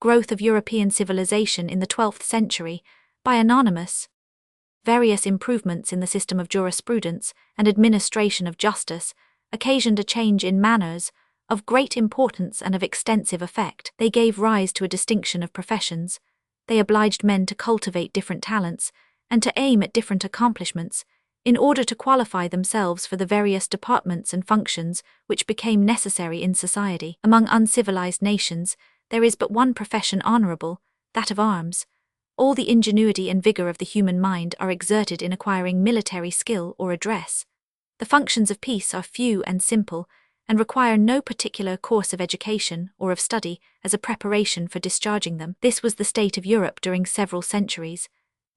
Growth of European civilization in the 12th century, by Anonymous. Various improvements in the system of jurisprudence and administration of justice occasioned a change in manners of great importance and of extensive effect. They gave rise to a distinction of professions. They obliged men to cultivate different talents and to aim at different accomplishments in order to qualify themselves for the various departments and functions which became necessary in society. Among uncivilized nations, there is but one profession honorable, that of arms. All the ingenuity and vigor of the human mind are exerted in acquiring military skill or address. The functions of peace are few and simple, and require no particular course of education or of study as a preparation for discharging them. This was the state of Europe during several centuries.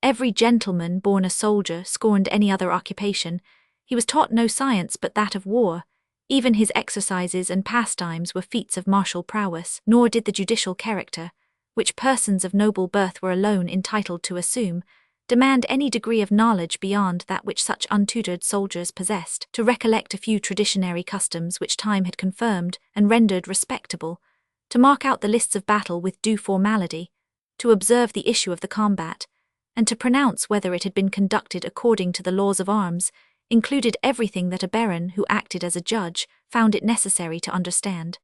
Every gentleman born a soldier scorned any other occupation. He was taught no science but that of war. Even his exercises and pastimes were feats of martial prowess. Nor did the judicial character, which persons of noble birth were alone entitled to assume, demand any degree of knowledge beyond that which such untutored soldiers possessed. To recollect a few traditionary customs which time had confirmed and rendered respectable, to mark out the lists of battle with due formality, to observe the issue of the combat, and to pronounce whether it had been conducted according to the laws of arms, included everything that a baron who acted as a judge found it necessary to understand.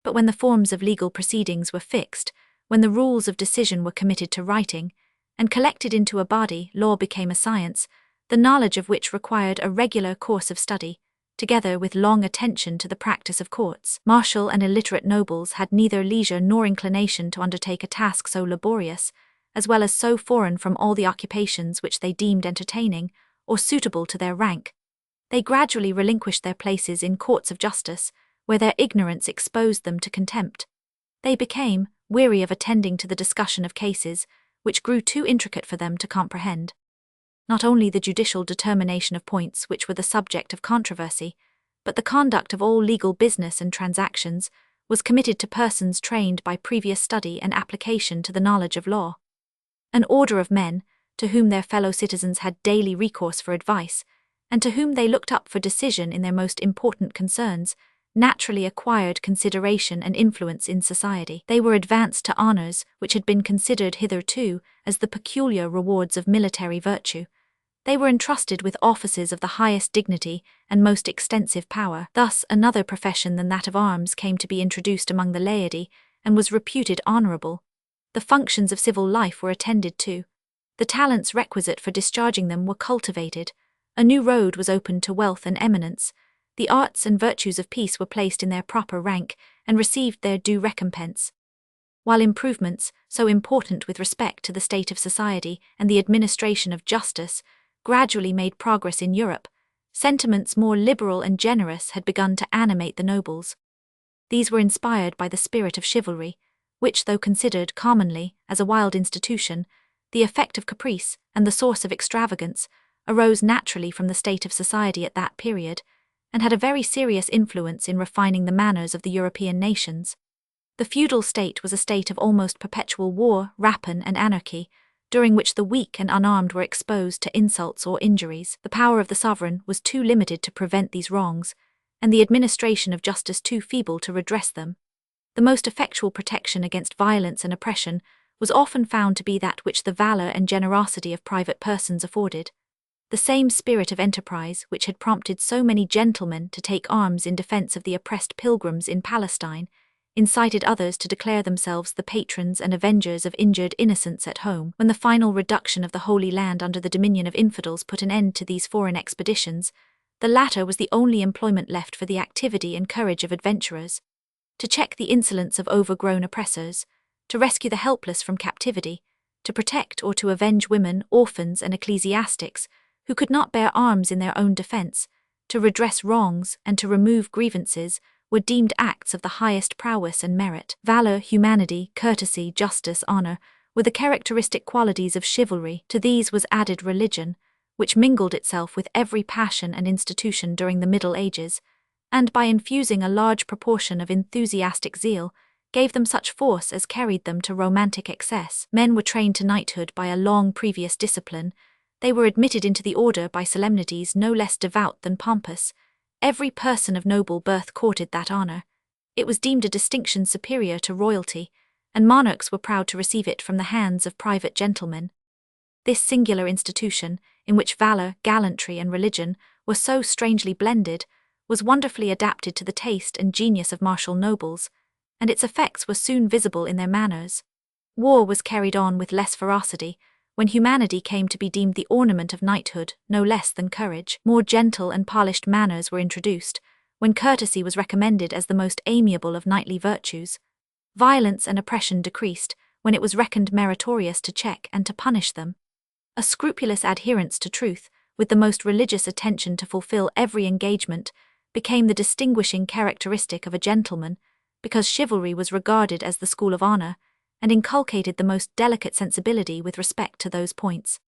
But when the forms of legal proceedings were fixed, when the rules of decision were committed to writing, and collected into a body, law became a science, the knowledge of which required a regular course of study, together with long attention to the practice of courts. Martial and illiterate nobles had neither leisure nor inclination to undertake a task so laborious, as well as so foreign from all the occupations which they deemed entertaining or suitable to their rank. They gradually relinquished their places in courts of justice, where their ignorance exposed them to contempt. They became weary of attending to the discussion of cases which grew too intricate for them to comprehend. Not only the judicial determination of points which were the subject of controversy, but the conduct of all legal business and transactions was committed to persons trained by previous study and application to the knowledge of law. An order of men, to whom their fellow citizens had daily recourse for advice, and to whom they looked up for decision in their most important concerns, naturally acquired consideration and influence in society. They were advanced to honors which had been considered hitherto as the peculiar rewards of military virtue. They were entrusted with offices of the highest dignity and most extensive power. Thus another profession than that of arms came to be introduced among the laity, and was reputed honorable. The functions of civil life were attended to. The talents requisite for discharging them were cultivated. A new road was opened to wealth and eminence. The arts and virtues of peace were placed in their proper rank and received their due recompense. While improvements, so important with respect to the state of society and the administration of justice, gradually made progress in Europe, sentiments more liberal and generous had begun to animate the nobles. These were inspired by the spirit of chivalry, which, though considered commonly as a wild institution, the effect of caprice and the source of extravagance, arose naturally from the state of society at that period, and had a very serious influence in refining the manners of the European nations. The feudal state was a state of almost perpetual war, rapine, and anarchy, during which the weak and unarmed were exposed to insults or injuries. The power of the sovereign was too limited to prevent these wrongs, and the administration of justice too feeble to redress them. The most effectual protection against violence and oppression was often found to be that which the valor and generosity of private persons afforded. The same spirit of enterprise which had prompted so many gentlemen to take arms in defense of the oppressed pilgrims in Palestine incited others to declare themselves the patrons and avengers of injured innocents at home. When the final reduction of the Holy Land under the dominion of infidels put an end to these foreign expeditions, the latter was the only employment left for the activity and courage of adventurers. To check the insolence of overgrown oppressors, to rescue the helpless from captivity, to protect or to avenge women, orphans, and ecclesiastics who could not bear arms in their own defense, to redress wrongs and to remove grievances, were deemed acts of the highest prowess and merit. Valor, humanity, courtesy, justice, honor were the characteristic qualities of chivalry. To these was added religion, which mingled itself with every passion and institution during the Middle Ages, and by infusing a large proportion of enthusiastic zeal, gave them such force as carried them to romantic excess. Men were trained to knighthood by a long previous discipline. They were admitted into the order by solemnities no less devout than pompous. Every person of noble birth courted that honor. It was deemed a distinction superior to royalty, and monarchs were proud to receive it from the hands of private gentlemen. This singular institution, in which valor, gallantry, and religion were so strangely blended, was wonderfully adapted to the taste and genius of martial nobles, and its effects were soon visible in their manners. War was carried on with less ferocity, when humanity came to be deemed the ornament of knighthood no less than courage. More gentle and polished manners were introduced, when courtesy was recommended as the most amiable of knightly virtues. Violence and oppression decreased, when it was reckoned meritorious to check and to punish them. A scrupulous adherence to truth, with the most religious attention to fulfill every engagement, became the distinguishing characteristic of a gentleman, because chivalry was regarded as the school of honor, and inculcated the most delicate sensibility with respect to those points.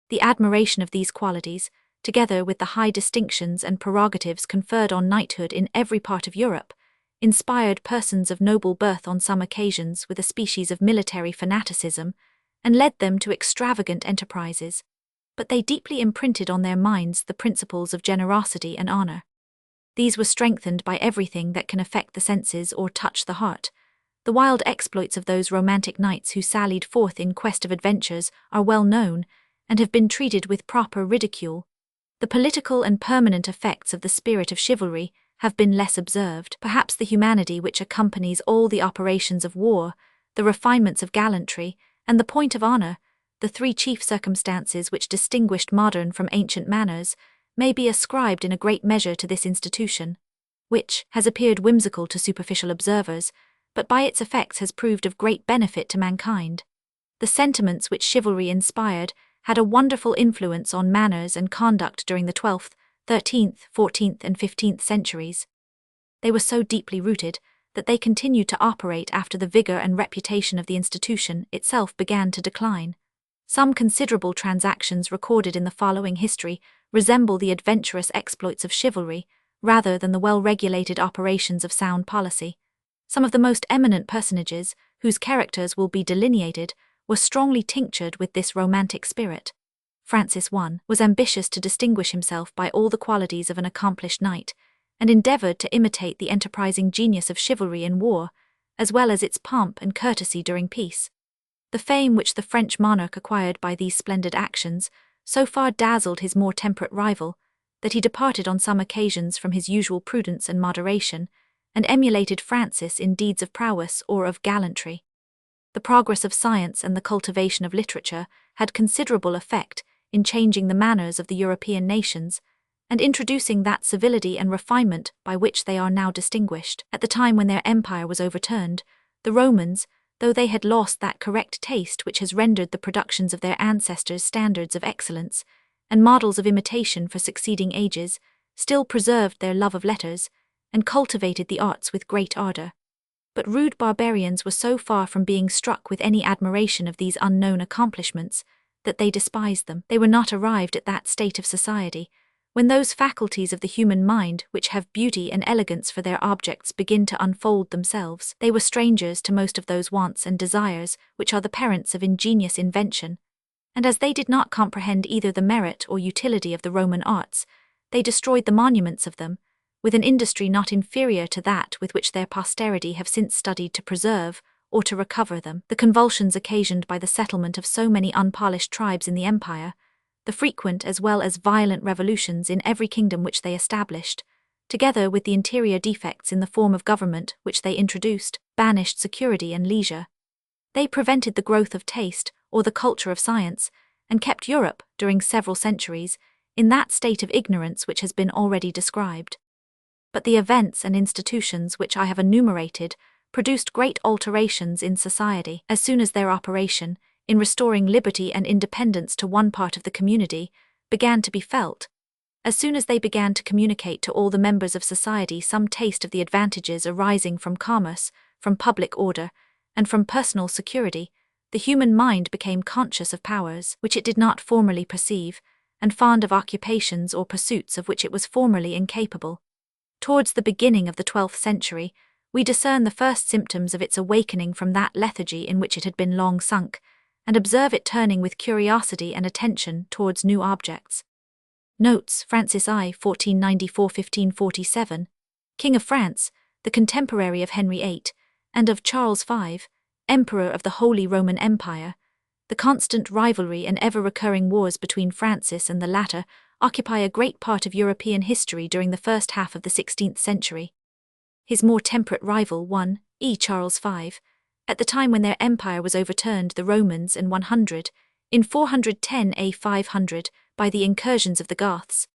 The admiration of these qualities, together with the high distinctions and prerogatives conferred on knighthood in every part of Europe, inspired persons of noble birth on some occasions with a species of military fanaticism, and led them to extravagant enterprises, but they deeply imprinted on their minds the principles of generosity and honor. These were strengthened by everything that can affect the senses or touch the heart. The wild exploits of those romantic knights who sallied forth in quest of adventures are well known, and have been treated with proper ridicule. The political and permanent effects of the spirit of chivalry have been less observed. Perhaps the humanity which accompanies all the operations of war, the refinements of gallantry, and the point of honor, the three chief circumstances which distinguished modern from ancient manners, may be ascribed in a great measure to this institution, which has appeared whimsical to superficial observers, but by its effects has proved of great benefit to mankind. The sentiments which chivalry inspired had a wonderful influence on manners and conduct during the 12th, 13th, 14th, and 15th centuries. They were so deeply rooted that they continued to operate after the vigor and reputation of the institution itself began to decline. Some considerable transactions recorded in the following history resemble the adventurous exploits of chivalry, rather than the well-regulated operations of sound policy. Some of the most eminent personages, whose characters will be delineated, were strongly tinctured with this romantic spirit. Francis I was ambitious to distinguish himself by all the qualities of an accomplished knight, and endeavored to imitate the enterprising genius of chivalry in war, as well as its pomp and courtesy during peace. The fame which the French monarch acquired by these splendid actions so far dazzled his more temperate rival, that he departed on some occasions from his usual prudence and moderation, and emulated Francis in deeds of prowess or of gallantry. The progress of science and the cultivation of literature had considerable effect in changing the manners of the European nations, and introducing that civility and refinement by which they are now distinguished. At the time when their empire was overturned, the Romans, though they had lost that correct taste which has rendered the productions of their ancestors standards of excellence, and models of imitation for succeeding ages, still preserved their love of letters, and cultivated the arts with great ardor. But rude barbarians were so far from being struck with any admiration of these unknown accomplishments, that they despised them. They were not arrived at that state of society, when those faculties of the human mind which have beauty and elegance for their objects begin to unfold themselves. They were strangers to most of those wants and desires which are the parents of ingenious invention, and as they did not comprehend either the merit or utility of the Roman arts, they destroyed the monuments of them, with an industry not inferior to that with which their posterity have since studied to preserve or to recover them. The convulsions occasioned by the settlement of so many unpolished tribes in the empire, the frequent as well as violent revolutions in every kingdom which they established, together with the interior defects in the form of government which they introduced, banished security and leisure. They prevented the growth of taste or the culture of science, and kept Europe, during several centuries, in that state of ignorance which has been already described. But the events and institutions which I have enumerated produced great alterations in society. As soon as their operation, in restoring liberty and independence to one part of the community, began to be felt, as soon as they began to communicate to all the members of society some taste of the advantages arising from commerce, from public order, and from personal security, the human mind became conscious of powers which it did not formerly perceive, and fond of occupations or pursuits of which it was formerly incapable. Towards the beginning of the 12th century, we discern the first symptoms of its awakening from that lethargy in which it had been long sunk, and observe it turning with curiosity and attention towards new objects. Notes: Francis I, 1494–1547, King of France, the contemporary of Henry VIII, and of Charles V, Emperor of the Holy Roman Empire, the constant rivalry and ever-recurring wars between Francis and the latter occupy a great part of European history during the first half of the 16th century. His more temperate rival, Charles V, at the time when their empire was overturned, the Romans, in 410 A. 500, by the incursions of the Goths,